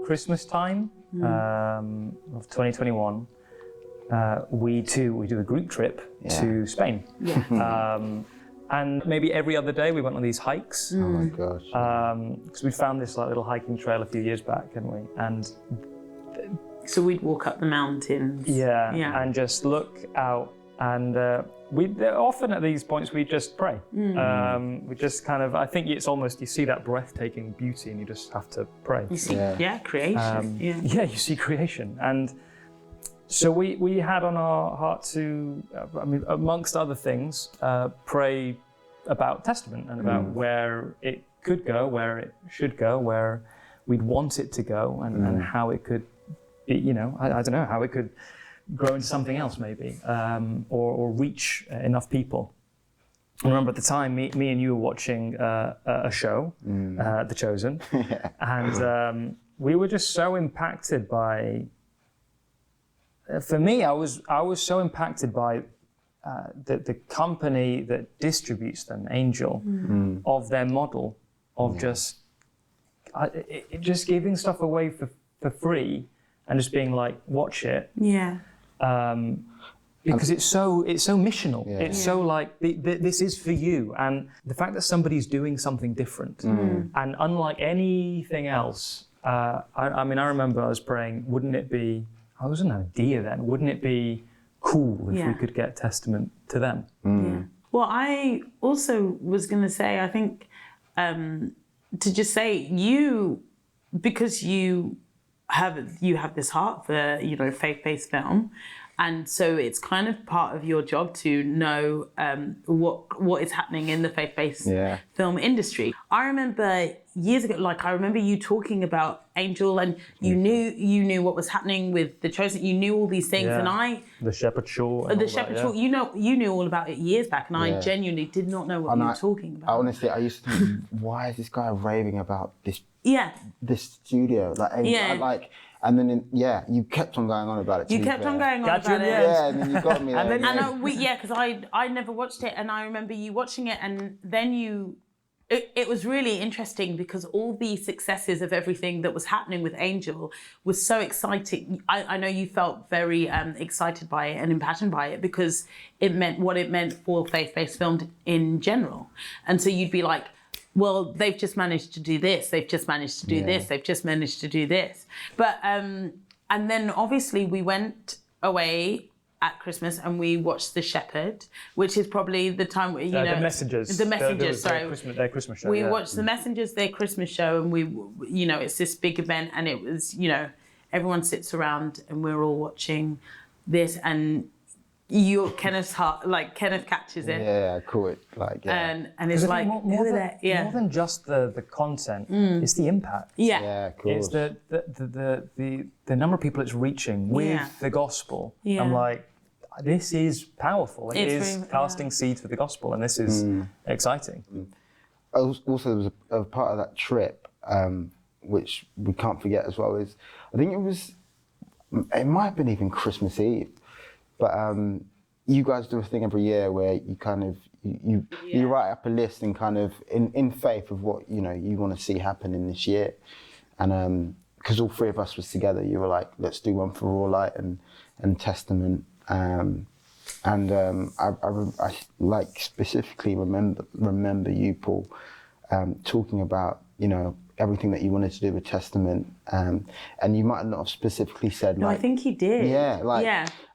Christmas time of 2021, we do a group trip to Spain. And maybe every other day we went on these hikes. Oh my gosh. Because we found this little hiking trail a few years back, hadn't we? And so we'd walk up the mountains. And just look out, and often at these points we just pray. We just kind of, I think it's almost, you see that breathtaking beauty and you just have to pray. You see, creation. You see creation. And so we had on our heart to, amongst other things, pray about Testament and about where it could go, where it should go, where we'd want it to go, and how it could, I don't know, how it could grow into something else maybe, or reach enough people. I remember at the time, me and you were watching a show, The Chosen, and we were just so impacted by. For me, I was so impacted by the company that distributes them, Angel, of their model of just giving stuff away for free and just being like, watch it. Because it's so missional. It's so like this is for you, and the fact that somebody's doing something different, and unlike anything else. I remember I was praying, wouldn't it be? I was an idea then. Wouldn't it be cool if we could get Testament to them? Well, I also was going to say, I think, to just say because you have this heart for, faith-based film. And so it's kind of part of your job to know what is happening in the faith-based film industry. I remember years ago, I remember you talking about Angel, and you knew what was happening with The Chosen. You knew all these things, and the Shepherd Shaw. The Shepherd Shaw. You knew all about it years back, and I genuinely did not know what you were talking about. Honestly, I used to think, why is this guy raving about this? This studio, and then you kept on going on about it. You kept on going on about it. Yeah, and then you got me there. Because I never watched it, and I remember you watching it, and then it was really interesting because all the successes of everything that was happening with Angel was so exciting. I know you felt very excited by it and impassioned by it because it meant what it meant for faith-based film in general. And so you'd be like, well, they've just managed to do this. They've just managed to do this. They've just managed to do this. But, and then obviously we went away at Christmas and we watched The Shepherd, which is probably the time where, The Messengers. The Messengers, their Christmas show. We watched The Messengers, their Christmas show, and it's this big event, and it was, everyone sits around and we're all watching this, and Kenneth catches it. Yeah, cool. It and it's like more than just the content, it's the impact. Yeah, cool. It's the number of people it's reaching with the gospel. I'm like, this is powerful. It is casting seeds for the gospel, and this is exciting. Also, there was a part of that trip, which we can't forget as well, is I think it might have been even Christmas Eve. But you guys do a thing every year where you kind of you write up a list and kind of in faith of what you want to see happen in this year, and because all three of us was together, you were like, let's do one for Raw Light and Testament, and I specifically remember you, Paul, talking about everything that you wanted to do with Testament, and you might not have specifically said. No, I think he did.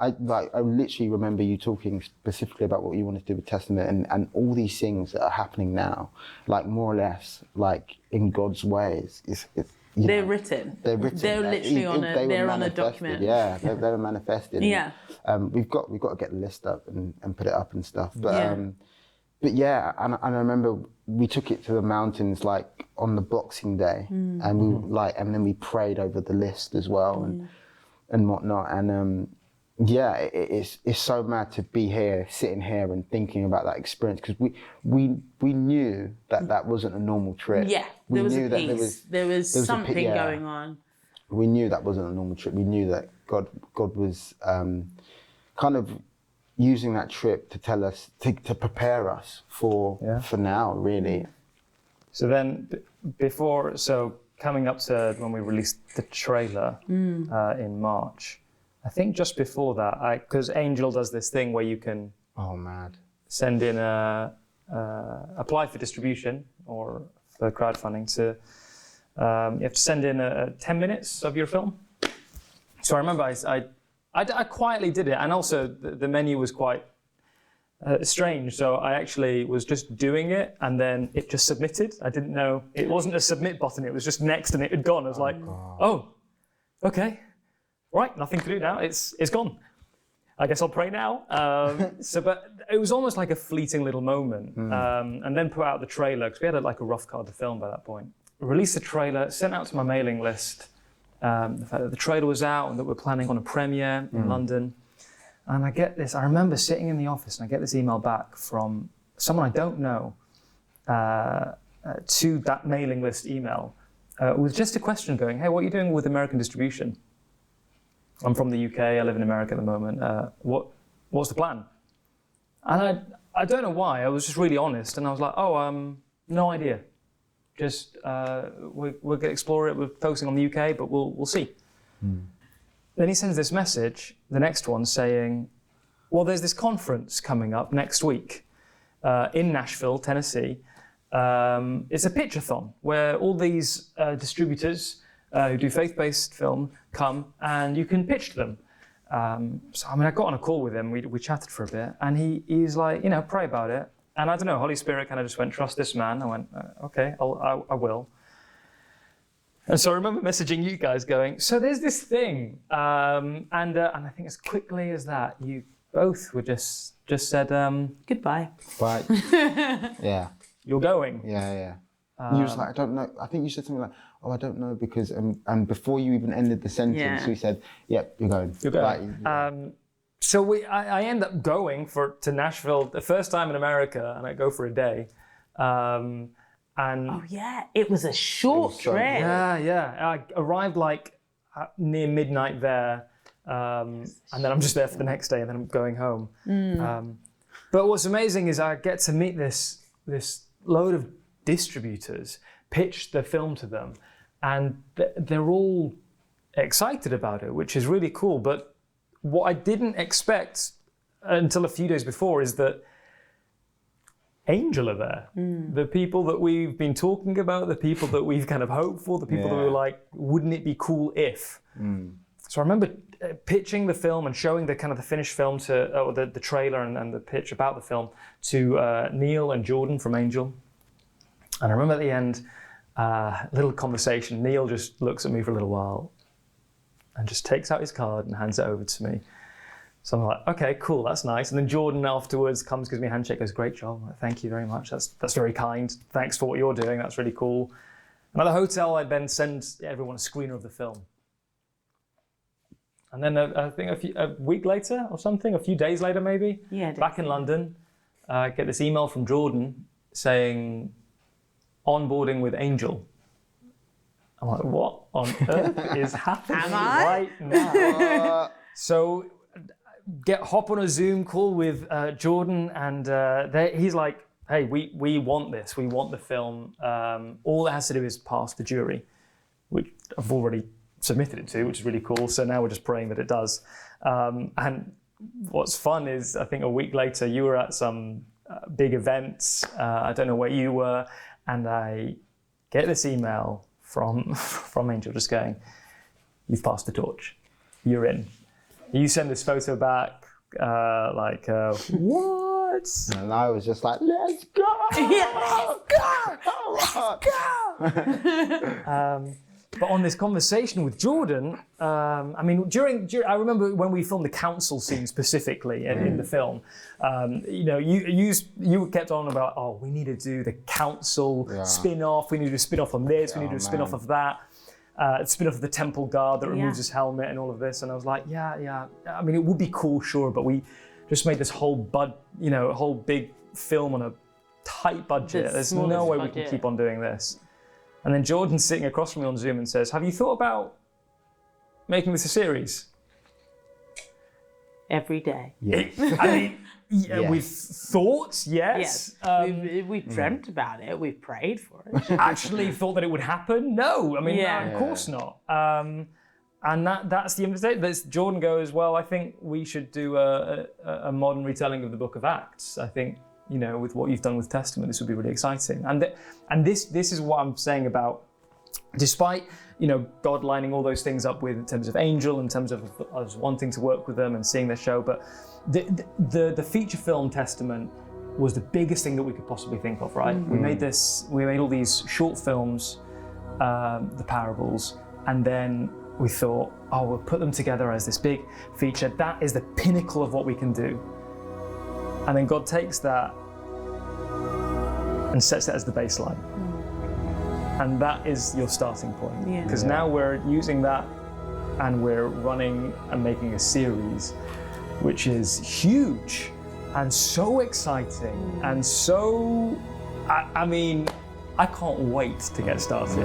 I literally remember you talking specifically about what you wanted to do with Testament and all these things that are happening now, more or less, in God's ways. They're written. They're literally on a document. Yeah, they were manifested. Yeah. We've got to get the list up and put it up and stuff. But yeah, and I remember we took it to the mountains on the Boxing Day, and we and then we prayed over the list as well and whatnot. And it's so mad to be here, sitting here and thinking about that experience, because we knew that wasn't a normal trip. Yeah, there was a peace. There was something going on. We knew that wasn't a normal trip. We knew that God was kind of using that trip to tell us, to prepare us for now, really. So then, coming up to when we released the trailer in March. I think just before that, because Angel does this thing where you can send in apply for distribution or for crowdfunding to, you have to send in 10 minutes of your film. So I remember I quietly did it, and also the menu was quite strange. So I actually was just doing it, and then it just submitted. I didn't know, it wasn't a submit button, it was just next and it had gone. I was oh, okay, right, nothing to do now, it's gone. I guess I'll pray now. But it was almost like a fleeting little moment. And then put out the trailer, because we had a rough cut of the film by that point. Released the trailer, sent out to my mailing list, the fact that the trailer was out and that we're planning on a premiere in London. And I get this, I remember sitting in the office and I get this email back from someone I don't know to that mailing list email with just a question going, hey, what are you doing with American distribution? I'm from the UK, I live in America at the moment. What's the plan? And I don't know why, I was just really honest and I was like, no idea. Just, we're going to explore it, we're focusing on the UK, but we'll see. Then he sends this message, the next one, saying, well, there's this conference coming up next week in Nashville, Tennessee. It's a pitch-a-thon where all these distributors who do faith-based film come and you can pitch to them. So, I got on a call with him, we chatted for a bit, and he's like, pray about it. And I don't know, Holy Spirit kind of just went, trust this man. I went, okay, I will. And so I remember messaging you guys going, so there's this thing. And I think as quickly as that, you both were just said, goodbye. Bye. Yeah. You're going. Yeah. You was like, I don't know. I think you said something like, I don't know, because, and before you even ended the sentence, we said, yep, you're going. You're going. So I end up going to Nashville the first time in America, and I go for a day. It was a short trip. Yeah. I arrived near midnight there, and then I'm just there for the next day, and then I'm going home. But what's amazing is I get to meet this load of distributors, pitch the film to them, and they're all excited about it, which is really cool. But what I didn't expect until a few days before is that Angel are there. The people that we've been talking about, the people that we've kind of hoped for, the people that we were like, wouldn't it be cool if? So I remember pitching the film and showing the kind of the finished film or the trailer and the pitch about the film to Neil and Jordan from Angel. And I remember at the end, little conversation, Neil just looks at me for a little while and just takes out his card and hands it over to me. So I'm like, okay, cool, that's nice. And then Jordan afterwards comes, gives me a handshake, goes, great job. I'm like, thank you very much. That's very kind. Thanks for what you're doing. That's really cool. And at the hotel, I'd then send everyone a screener of the film. And then I think a week later or something, a few days later maybe, back in London, I get this email from Jordan saying, onboarding with Angel. I'm like, what on earth is happening right now? So hop on a Zoom call with Jordan, and he's like, hey, we want this. We want the film. All it has to do is pass the jury, which I've already submitted it to, which is really cool. So now we're just praying that it does. And what's fun is, I think a week later, you were at some big events. I don't know where you were. And I get this email from Angel just going, you've passed the torch. You're in. You send this photo back, what? And I was just like, let's go! Let's go! But on this conversation with Jordan, I remember when we filmed the council scene specifically in the film, you kept on about, we need to do the council spin-off, we need to do a spin-off on this, we need to do a spin-off of that, spin-off of the temple guard that removes his helmet and all of this. And I was like, I mean, it would be cool, sure, but we just made this whole big film on a tight budget. There's no way we can keep on doing this. And then Jordan's sitting across from me on Zoom and says, have you thought about making this a series? Every day. Yes. I mean, Yeah, we've thought, yes. We've dreamt about it. We've prayed for it. Actually thought that it would happen? No, I mean, Yeah. of course not. And that's the invitation. Jordan goes, well, I think we should do a modern retelling of the Book of Acts. I think, you know, with what you've done with Testament, this would be really exciting. And this is what I'm saying about, despite, you know, God lining all those things up with in terms of Angel, in terms of us wanting to work with them and seeing their show, but the feature film Testament was the biggest thing that we could possibly think of, right? We made all these short films, the parables, and then we thought, oh, we'll put them together as this big feature. That is the pinnacle of what we can do. And then God takes that and sets it as the baseline. And that is your starting point. Because now we're using that and we're running and making a series which is huge and so exciting and so, I mean, I can't wait to get started.